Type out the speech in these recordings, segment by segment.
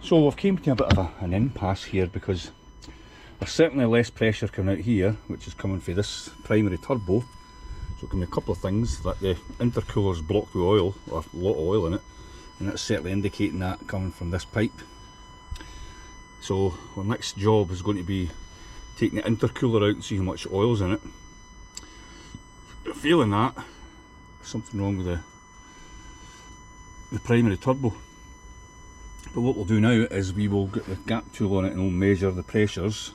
So we've came to a bit of an impasse here because there's certainly less pressure coming out here, which is coming from this primary turbo. So it can be a couple of things, that the intercooler's blocked with oil, or a lot of oil in it, and that's certainly indicating that coming from this pipe. So our next job is going to be taking the intercooler out and see how much oil's in it. Failing that, there's something wrong with the primary turbo. But what we'll do now is we will get the gap tool on it and we'll measure the pressures,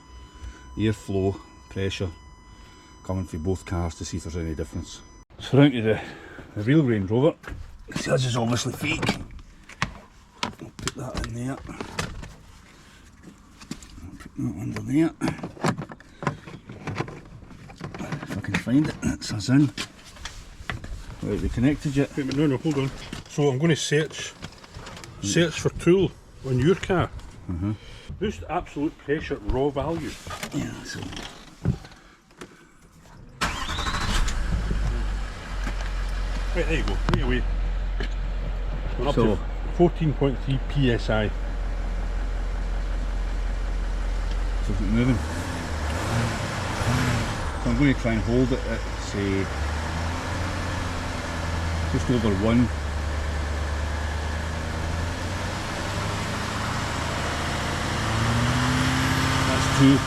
airflow, pressure coming from both cars to see if there's any difference. So round to the real Range Rover. See, this is obviously fake. I'll put that in there. I'll put that under there. If I can find it, that's us in. Right, we connected yet? Wait a minute, no, hold on. So I'm going to search for tool on your car. Boost absolute pressure raw value. Yeah, so Right, there you go, right away. We're up to 14.3 psi. So it's moving. So I'm going to try and hold it at, say, just over 1. That's 2.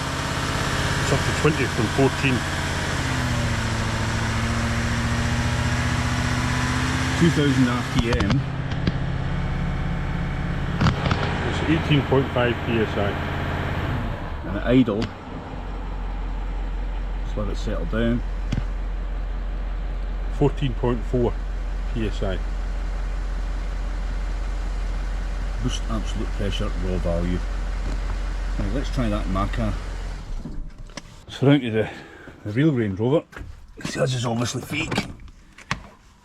It's up to 20 from 14. 2000 RPM. It's 18.5 psi. And at idle, just let it settle down. 14.4 psi. Boost absolute pressure raw value. Now let's try that in my car. So round to the real Range Rover. See, this is obviously fake.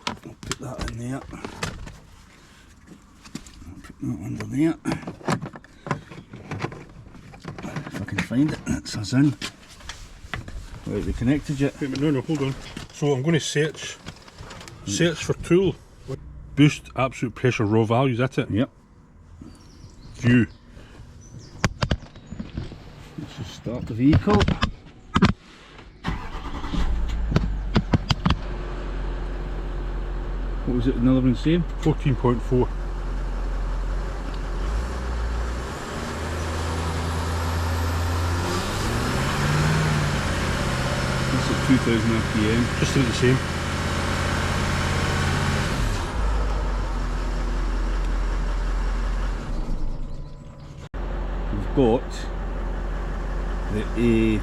I'll put that in there. I'll put that under there. If I can find it, that's us in. Right, we connected yet? Wait a minute, no, hold on. So I'm going to search for tool. Boost absolute pressure raw value, is that it? Yep. View. Let's just start the vehicle. What was it another one saying? 14.4. That's at 2000 RPM. Just about the same. We've got the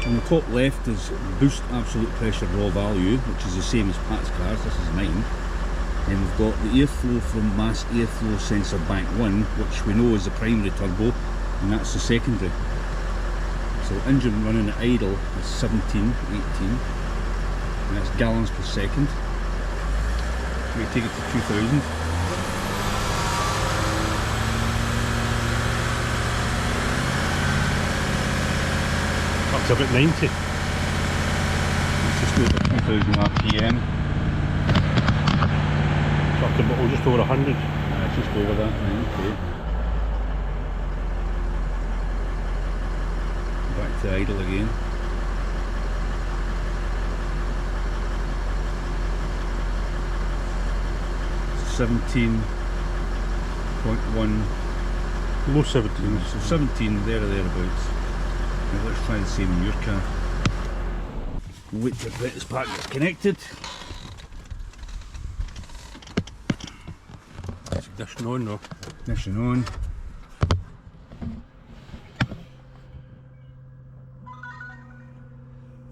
on the top left is boost absolute pressure raw value, which is the same as Pat's cars. This is mine. Then we've got the airflow from mass airflow sensor bank 1, which we know is the primary turbo, and that's the secondary. So engine running at idle is 17, 18, and that's gallons per second. We take it to 2000. Up to about 90. Let's just go to 2000 RPM. It's up to about, just over 100. Let's just go over that. Okay. Back to idle again. .1 Low 17. So 17 there or thereabouts. Now let's try the same in your car. We'll wait till Apprentice Pats get connected. Ignition on now. Ignition on.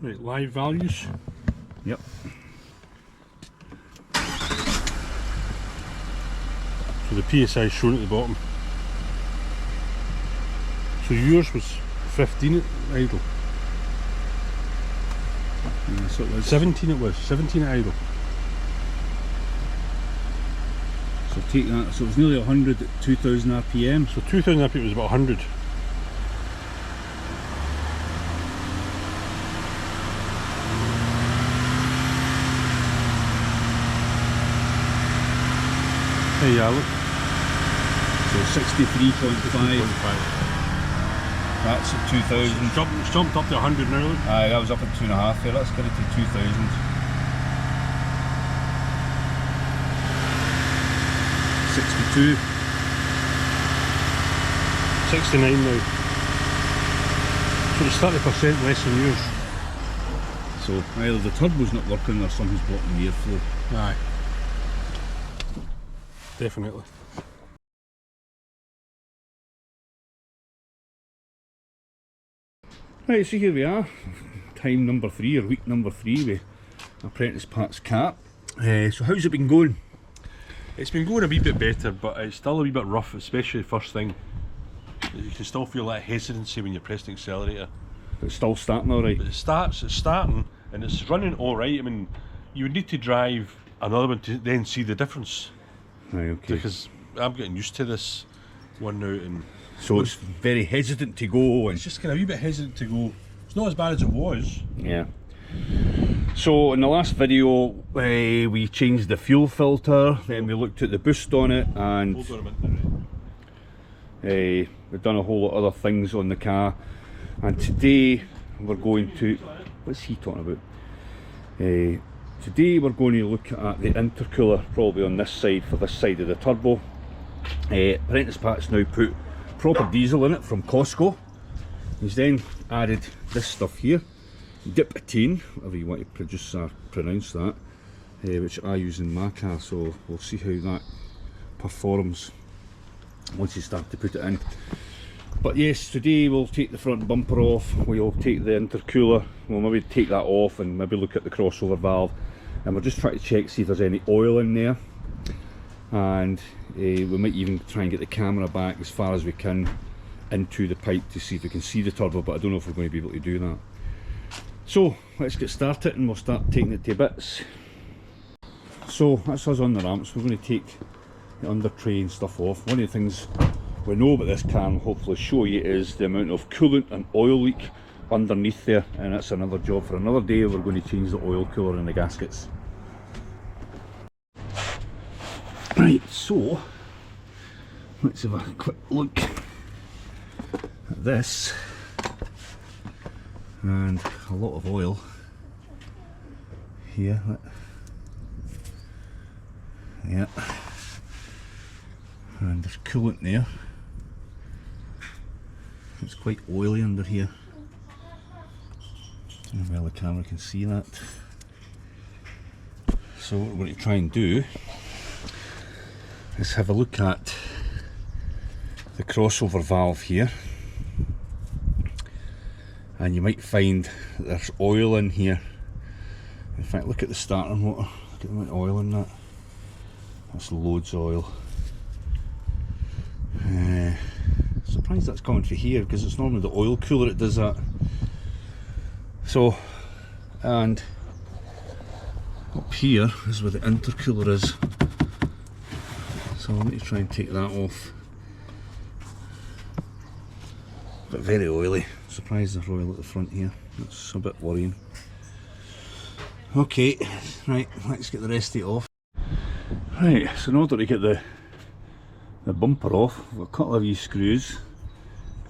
Right, live values. Yep. So the PSI is shown at the bottom. So yours was 15 at idle. Yeah, so it was 17 it was, 17 at idle. So take that, so it was nearly 100 at 2000 RPM. So 2000 RPM was about 100. Hey, yeah, look. So So 63.5. That's at 2000. It's jumped up to 100 now. Aye, that was up at 2.5 here. Let's get it to 2000. 62. 69 now. So it's 30% less than yours. So either the turbo's not working or something's blocking the airflow. Aye. Definitely. Right, so here we are. Time number 3 or week number 3 with Apprentice Pats cat. So how's it been going? It's been going a wee bit better, but it's still a wee bit rough, especially first thing. You can still feel that hesitancy when you press the accelerator. It's still starting alright. But it's starting, and it's running alright. I mean, you would need to drive another one to then see the difference. Right, okay. Because I'm getting used to this one now, and so it's very hesitant to go, and it's just kind of a wee bit hesitant to go. It's not as bad as it was. yeah. So in the last video we changed the fuel filter, then we looked at the boost on it, and Hold on a minute. we've done a whole lot of other things on the car. And today we're going to, what's he talking about? Today we're going to look at the intercooler, probably on this side, for this side of the turbo. Apprentice Pat's now put proper diesel in it from Costco. He's then added this stuff here, dipatine, whatever you want to pronounce that, which I use in my car, so we'll see how that performs once you start to put it in. But yes, today we'll take the front bumper off, we'll take the intercooler, we'll maybe take that off and maybe look at the crossover valve, and we'll just try to check, see if there's any oil in there, and we might even try and get the camera back as far as we can into the pipe to see if we can see the turbo, but I don't know if we're going to be able to do that. So let's get started and we'll start taking it to bits. So that's us on the ramps. We're going to take the under tray and stuff off. One of the things we know about this car, and hopefully show you, is the amount of coolant and oil leak underneath there, and that's another job for another day. We're going to change the oil cooler and the gaskets. Right, so let's have a quick look at this, and a lot of oil here. Yeah, and there's coolant there. It's quite oily under here. I don't know whether the camera can see that. So what we're going to try and do is have a look at the crossover valve here, and you might find that there's oil in here. In fact, look at the starter motor, look at the amount of oil in that. That's loads of oil. Surprised that's coming through here, because it's normally the oil cooler that does that. So, and up here is where the intercooler is. So I'm going to try and take that off. But very oily. Surprised there's oil at the front here. That's a bit worrying. Okay, right, let's get the rest of it off. Right, so in order to get the bumper off, we've got a couple of wee screws.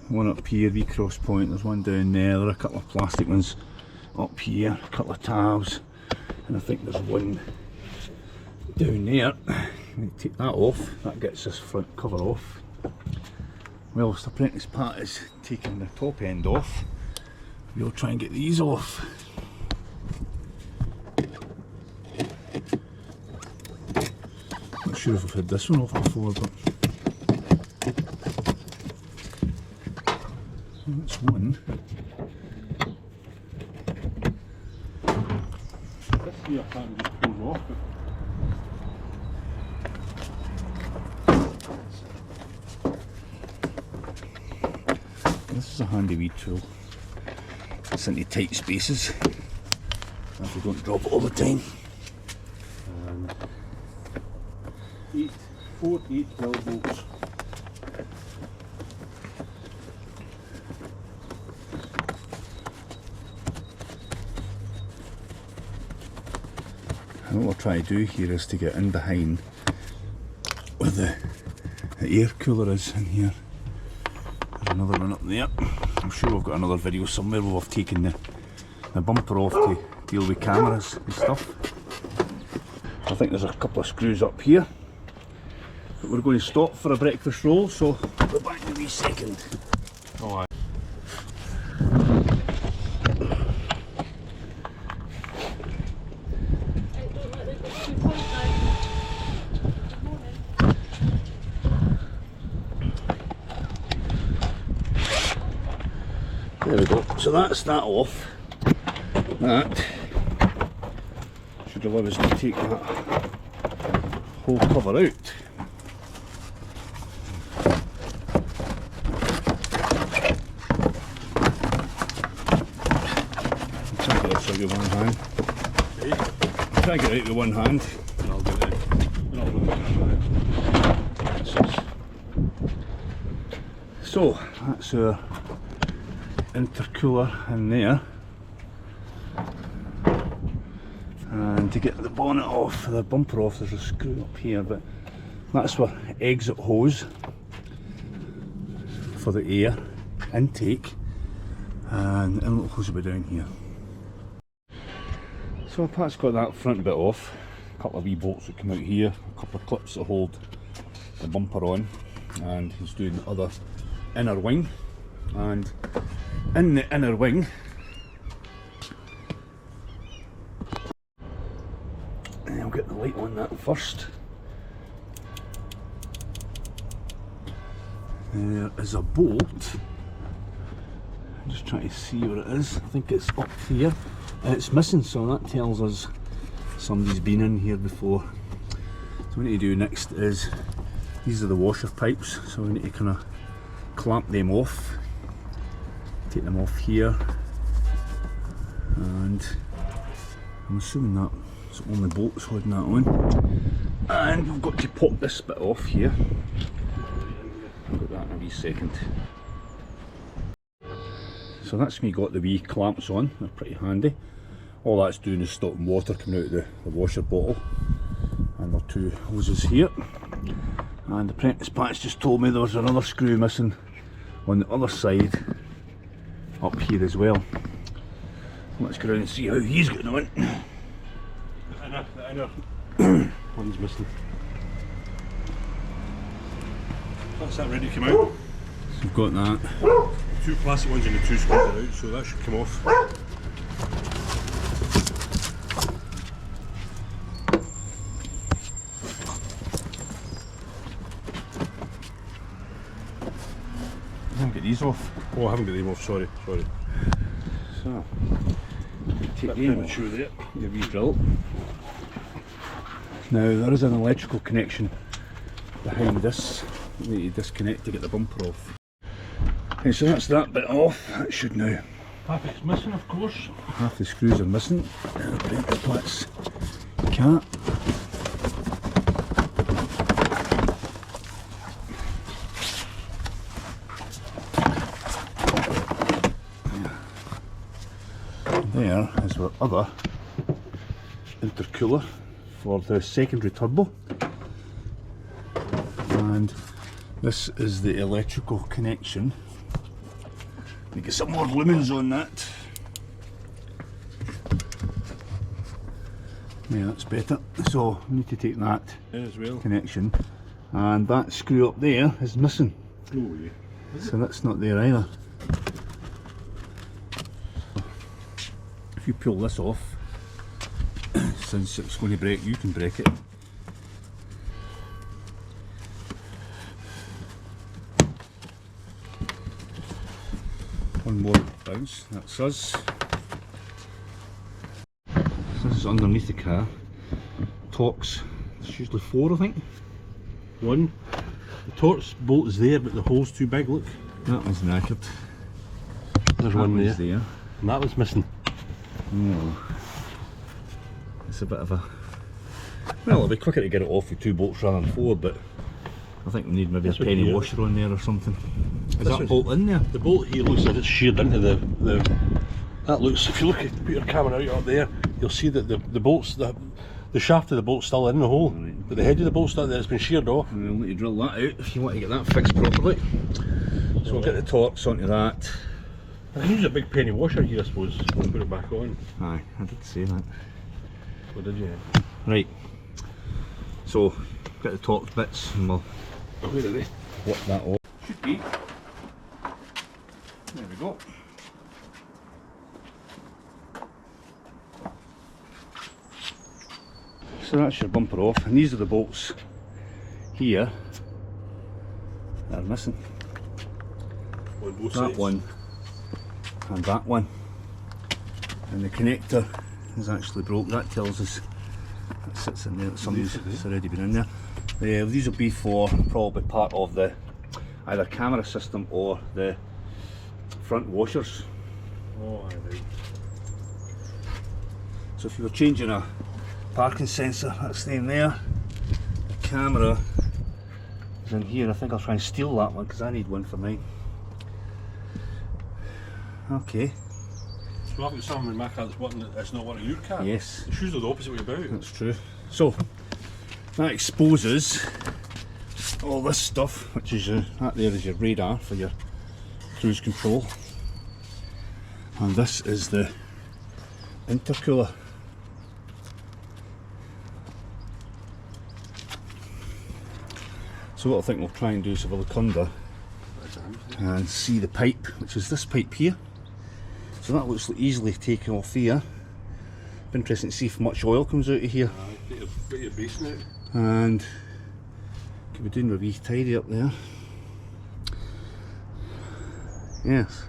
One up here, wee cross point, there's one down there, there are a couple of plastic ones up here, a couple of tabs, and I think there's one down there. Take that off, that gets this front cover off. Whilst Apprentice Pat is taking the top end off, we'll try and get these off. Not sure if I've had this one off before, but that's one. This here I can't just pull off, but this is a handy wee tool. It's into tight spaces, if we don't drop it all the time. and 4 8-12 volts. And what we'll try to do here is to get in behind with the the air cooler is in here. There's another one up there. I'm sure we've got another video somewhere where we've taken the bumper off to deal with cameras and stuff. I think there's a couple of screws up here. But we're going to stop for a breakfast roll, so we'll be back in a wee second. Oh, aye. There we go. So that's that off. That should allow us to take that whole cover out. Try and get it out with one hand. Try and get it out with one hand. And I'll get it. And I'll run it. So that's our intercooler in there, and to get the bonnet off, the bumper off, there's a screw up here, but that's our exit hose for the air intake, and the inlet hose will be down here. So Pat's got that front bit off, a couple of wee bolts that come out here, a couple of clips that hold the bumper on, and he's doing the other inner wing. And in the inner wing, and I'll get the light on that first. There is a bolt. I'm just trying to see where it is. I think it's up here. It's missing, so that tells us somebody's been in here before. So what we need to do next is, these are the washer pipes, so we need to kind of clamp them off. Take them off here, and I'm assuming that it's only bolts holding that on, and we've got to pop this bit off here. I'll put that in a wee second. So that's me got the wee clamps on, they're pretty handy. All that's doing is stopping water coming out of the washer bottle, and there are two hoses here, and Apprentice Pats just told me there was another screw missing on the other side up here as well. Let's go around and see how he's getting on. The inner one's missing. That's that ready to come out. So we've got that. The two plastic ones and the two screws are out, so that should come off. I haven't got these off. Oh, I haven't got them off, sorry. So, take Bit them off. premature there. Your wee drill. Now there is an electrical connection behind this. We need to disconnect to get the bumper off. Okay, so that's that bit off. That should now. Half it's missing, of course. Half the screws are missing. Apprentice Pats cat. There is our other intercooler for the secondary turbo, and this is the electrical connection. We get some more lumens on that. Yeah, that's better. So we need to take that As well. connection, and that screw up there is missing. No way. So that's not there either. If you pull this off, since it's going to break, you can break it. One more bounce, that's us. So this is underneath the car. Torx, it's usually 4 I think. One. The Torx bolt is there, but the hole's too big, look. That one's knackered. There's That one one's there. there. And that one's missing. Oh. It's a bit of a... Well, it'll be quicker to get it off with 2 bolts rather than 4, but I think we need maybe This a one penny here. washer on there or something. Is This that one's- bolt in there? The bolt here looks like it's sheared into the that looks, if you look at, put your camera out up there, you'll see that the bolts, the The shaft of the bolt's still in the hole, Right. but the head of the bolt's still there, it's been sheared off. We'll need to drill that out if you want to get that fixed properly. So we'll get the torques onto that. I can use a big penny washer here, I suppose, and put it back on. Aye, I did say that. What did you? Right, so get the torque bits and we'll Where are they? work that off. Should be. There we go. So that's your bumper off, and these are the bolts here that are missing. On both That sides. one and that one, and the connector is actually broke. That tells us that sits in there that somebody's it's already been in there. These will be for probably part of the either camera system or the front washers. Oh, aye, right. So if you were changing a parking sensor, that's staying there. The camera is in here. I think I'll try and steal that one because I need one for mine. Okay. So I've got something in my car that's working, that's not working in your car. Yes, It's usually the opposite way about. that's true. So that exposes all this stuff, which is that there is your radar for your cruise control, and this is the intercooler. So what I think we'll try and do is have a look under and see the pipe, which is this pipe here. So that looks easily taken off here. Be interesting to see if much oil comes out of here. Bit of basin out. And could be doing a wee tidy up there. Yes.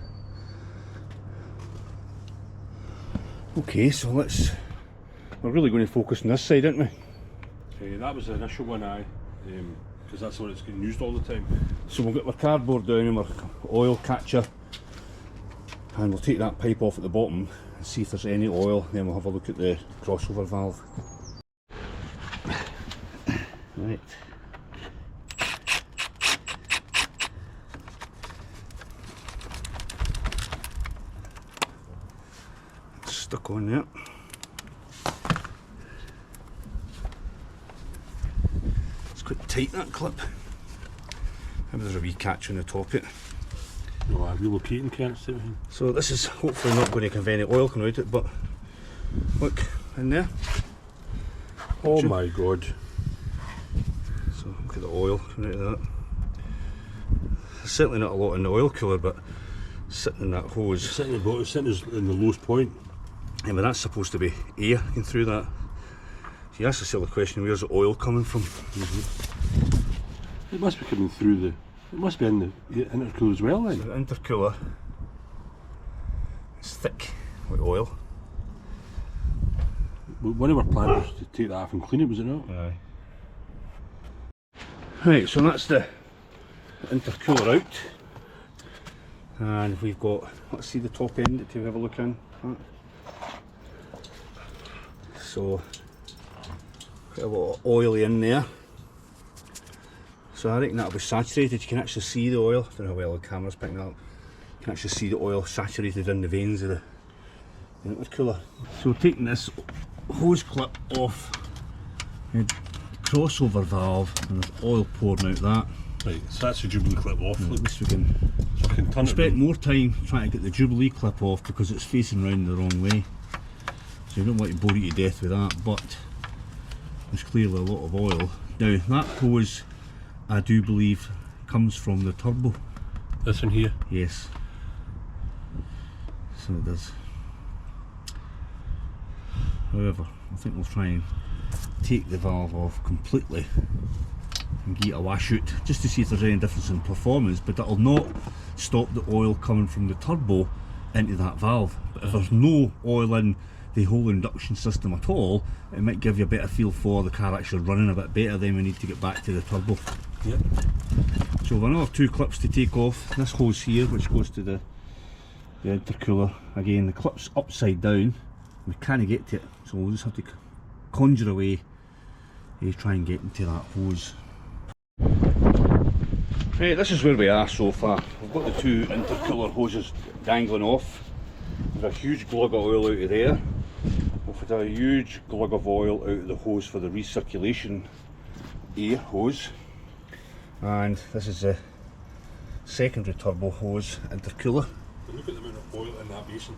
Okay, so we're really going to focus on this side, aren't we? That was the initial one, because that's what it's getting used all the time. So we'll get our cardboard down and our oil catcher, and we'll take that pipe off at the bottom and see if there's any oil, then we'll have a look at the crossover valve. Right. It's stuck on there. It's quite tight, that clip. Maybe there's a wee catch on the top of it. No, relocating can't see anything. So this is hopefully not going to have any oil coming out of it, but look in there. Oh my god. So look at the oil coming out of that. There's certainly not a lot in the oil cooler, but sitting in that hose. It's sitting in the bottom, it's sitting in the lowest point. Yeah, but that's supposed to be air going through that. So you ask yourself the question, where's the oil coming from? It must be coming through the. It must be in the intercooler as well then. The intercooler is thick with oil. One of our plans was to take that off and clean it, was it not? Aye. Right, so that's the intercooler out. And we've got, let's see the top end to have a look in. So, quite a lot of oil in there. So I reckon that'll be saturated. You can actually see the oil. I don't know how well the camera's picking that up. You can actually see the oil saturated in the veins of the intercooler. So we're taking this hose clip off the crossover valve, and there's oil pouring out that. Right, so that's the Jubilee clip off. At least we can So I can turn it spend round. more time trying to get the Jubilee clip off because it's facing round the wrong way. So you don't want to bore you to death with that, but there's clearly a lot of oil. Now that hose, I do believe, comes from the turbo. This one here. Yes. So it does. However, I think we'll try and take the valve off completely and give it a wash out just to see if there's any difference in performance, but that'll not stop the oil coming from the turbo into that valve. But if there's no oil in the whole induction system at all, it might give you a better feel for the car actually running a bit better. Then we need to get back to the turbo. Yep. So we've another two clips to take off. This hose here, which goes to the intercooler, again the clip's upside down, we can't get to it, so we'll just have to conjure away to try and get into that hose. Right, this is where we are so far. We've got the two intercooler hoses dangling off. There's a huge glug of oil out of there. If we put a huge glug of oil out of the hose for the recirculation air hose, and this is the secondary turbo hose intercooler. Look at the amount of oil in that basin.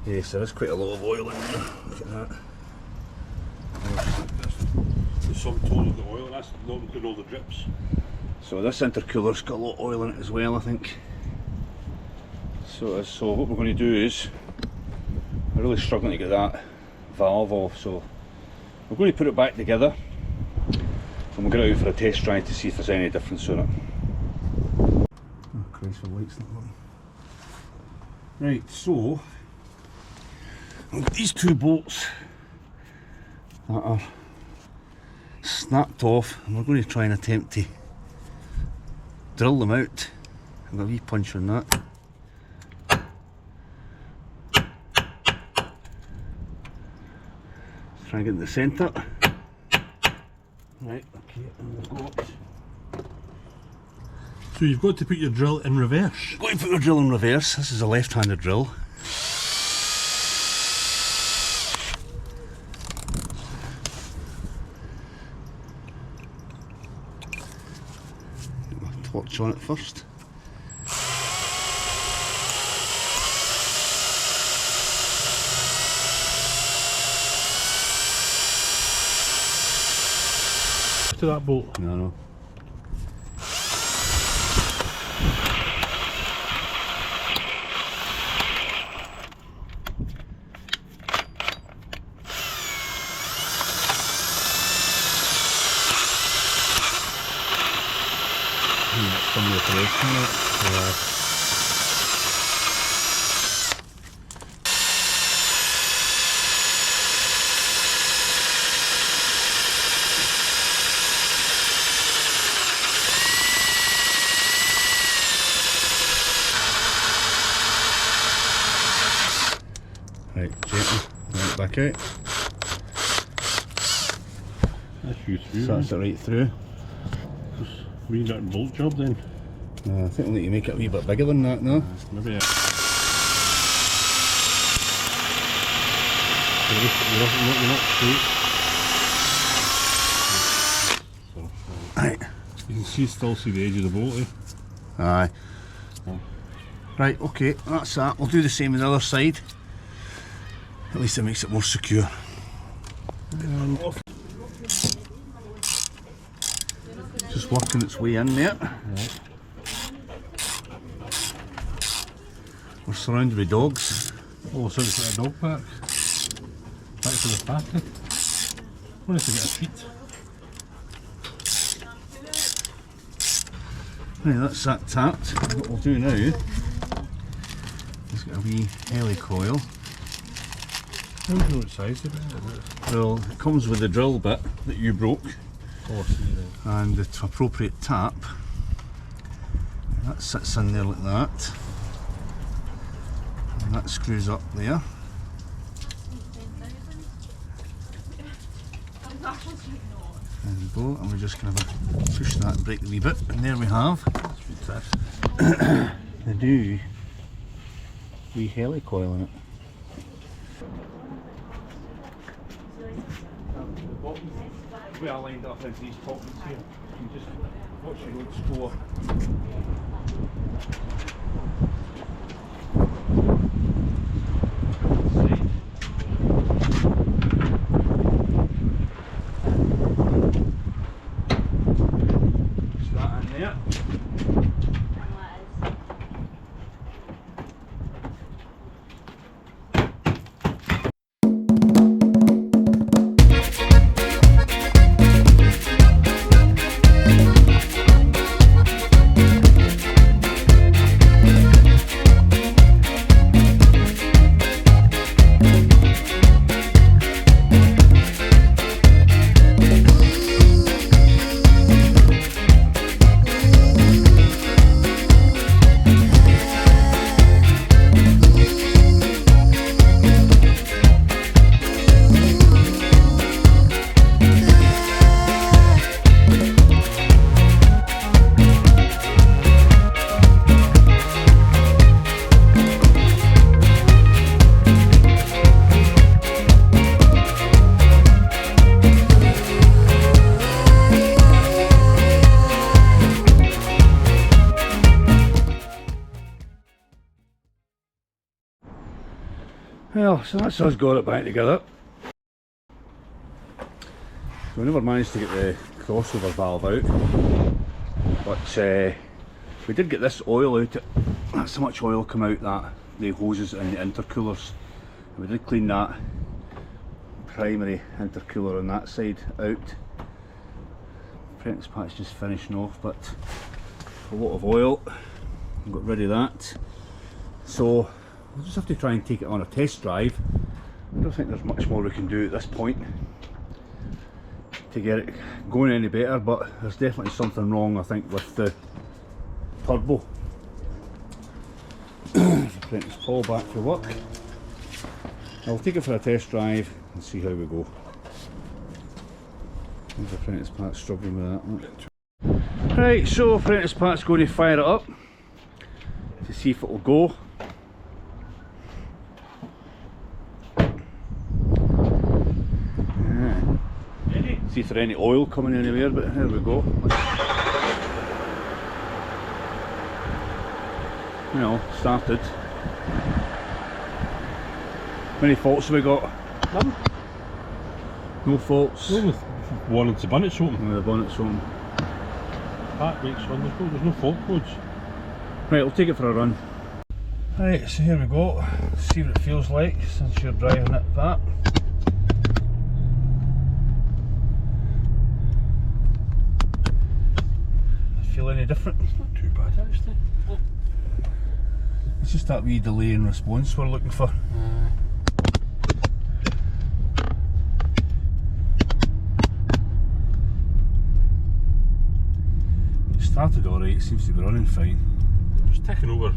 Yes, there is quite a lot of oil in there. Look at that. The sum total of the oil, and that's not including all the drips. So this intercooler's got a lot of oil in it as well, I think. So what we're going to do is, we're really struggling to get that valve off, so we're going to put it back together and we'll get it out for a test drive to see if there's any difference on it. Oh Christ, the light's not on. Right, so we've got these two bolts that are snapped off, and we're going to try and attempt to drill them out. I've got a wee punch on that. Try and get in the centre. Right, okay, and we've got. So you've got to put your drill in reverse. Got to put your drill in reverse. This is a left-handed drill. Get my torch on it first. To that bolt. No. Some of the operation, right, gently, bring it back out. That's you through. So that's it right through. We got a bolt job then. I think we'll need to make it a wee bit bigger than that now. Maybe you're not straight. Right. You can still see the edge of the bolt, eh? Aye. Oh. Right, okay, that's that. We'll do the same on the other side. At least it makes it more secure. And just working its way in there. Right. We're surrounded with dogs. Oh, so it's like a dog park. Back to the party. I want us to get a treat. Right, that's that tapped. What we'll do now is get a wee heli coil. I don't know what size it is. Well, it comes with the drill bit that you broke. Oh, I see then. And the appropriate tap. That sits in there like that. And that screws up there. There we go, and we're just going to push that and break the wee bit, and there we have That's fantastic. the new wee heli coil in it. We are lined up into these pockets here. You just watch your road score. Push that in there. Well, so that's us got it back together. So we never managed to get the crossover valve out, but we did get this oil out. That's how much oil come out that the hoses and the intercoolers. We did clean that primary intercooler on that side out. Apprentice Pats just finishing off, but a lot of oil. Got rid of that. So we'll just have to try and take it on a test drive. I don't think there's much more we can do at this point to get it going any better, but there's definitely something wrong, I think, with the turbo. Apprentice Paul back to work. I'll take it for a test drive and see how we go. There's Apprentice Pat's struggling with that one. Right, so Apprentice Pat's going to fire it up to see if it will go. See if there's any oil coming anywhere, but here we go. You know, started. How many faults have we got? None. No faults. No, with one into the bonnet's open. No, the bonnet's open. Pat makes one, there's no fault codes. Right, I'll take it for a run. Right, so here we go. See what it feels like since you're driving it, Pat. Feel any different? It's not too bad actually. Oh. It's just that wee delay in response we're looking for. It started alright, seems to be running fine. It's taking over.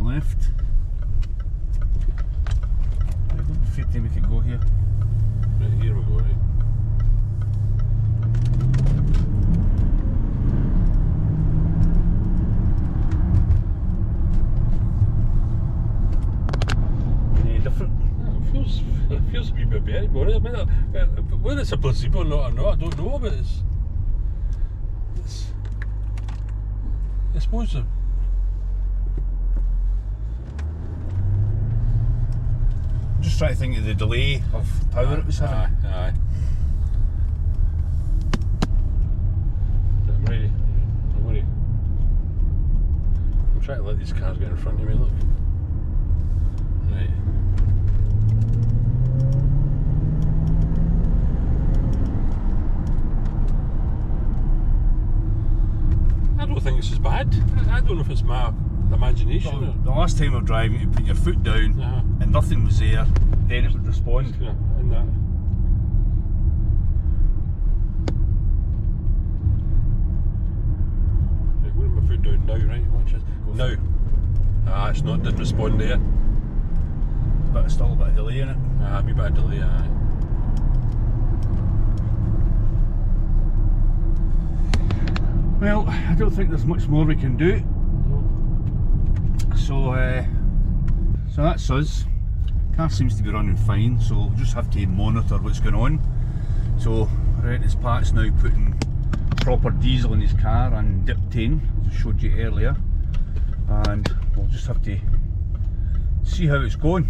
Left. I don't think we can go here. Right, here we go, right. Any different? It feels a wee bit better, but I mean, whether it's a placebo or not, I don't know, but it's I suppose Just trying to think of the delay of power it was having. Aye. I'm ready. I'm trying to let these cars get in front of me, look. Right. I don't think this is bad. I don't know if it's my imagination. Well, the last time of driving, you put your foot down and nothing was there, then it would respond. Yeah, and that. Right, where my foot down now, right? Watch it. Now. It's not, didn't respond there. But still a bit of delay in it. A wee bit of delay, aye. Well, I don't think there's much more we can do. So that's us. Car seems to be running fine, so we'll just have to monitor what's going on. So Apprentice Pat's now putting proper diesel in his car and diptane, as I showed you earlier, and we'll just have to see how it's going.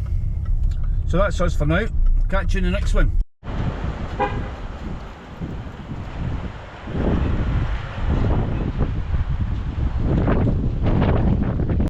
So that's us for now. Catch you in the next one.